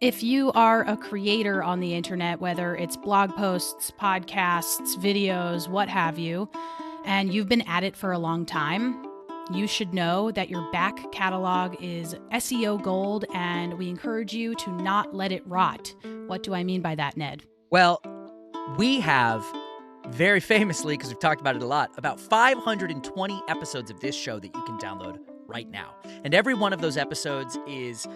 If you are a creator on the internet, whether it's blog posts, podcasts, videos, what have you, and you've been at it for a long time, you should know that your back catalog is SEO gold, and we encourage you to not let it rot. What do I mean by that, Ned? Well, we have very famously, because we've talked about it a lot, about 520 episodes of this show that you can download right now. And every one of those episodes is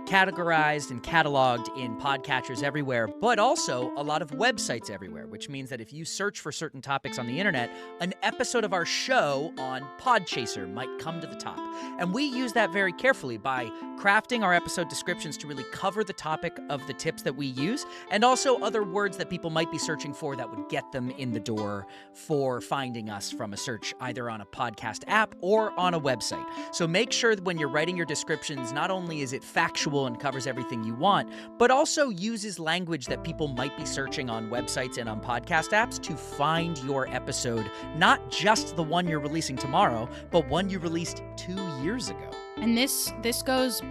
categorized and cataloged in podcatchers everywhere, but also a lot of websites everywhere, which means that if you search for certain topics on the internet, an episode of our show on Podchaser might come to the top. And we use that very carefully by crafting our episode descriptions to really cover the topic of the tips that we use, and also other words that people might be searching for that would get them in the door for finding us from a search, either on a podcast app or on a website. So make sure that when you're writing your descriptions, not only is it factual and covers everything you want, but also uses language that people might be searching on websites and on podcast apps to find your episode, not just the one you're releasing tomorrow, but one you released 2 years ago. And this goes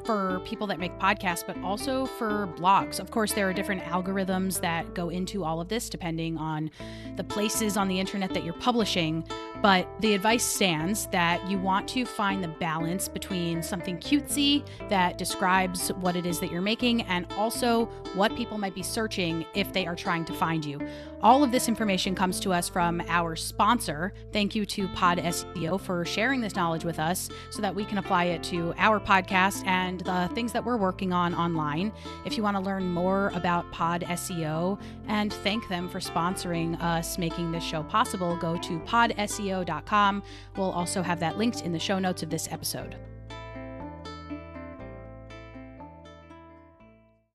for people that make podcasts, but also for blogs. Of course, there are different algorithms that go into all of this depending on the places on the internet that you're publishing. But the advice stands that you want to find the balance between something cutesy that describes what it is that you're making and also what people might be searching if they are trying to find you. All of this information comes to us from our sponsor. Thank you to Pod SEO for sharing this knowledge with us so that we can apply it to our podcast and the things that we're working on online. If you want to learn more about Pod SEO and thank them for sponsoring us making this show possible, go to podseo.com. We'll also have that linked in the show notes of this episode.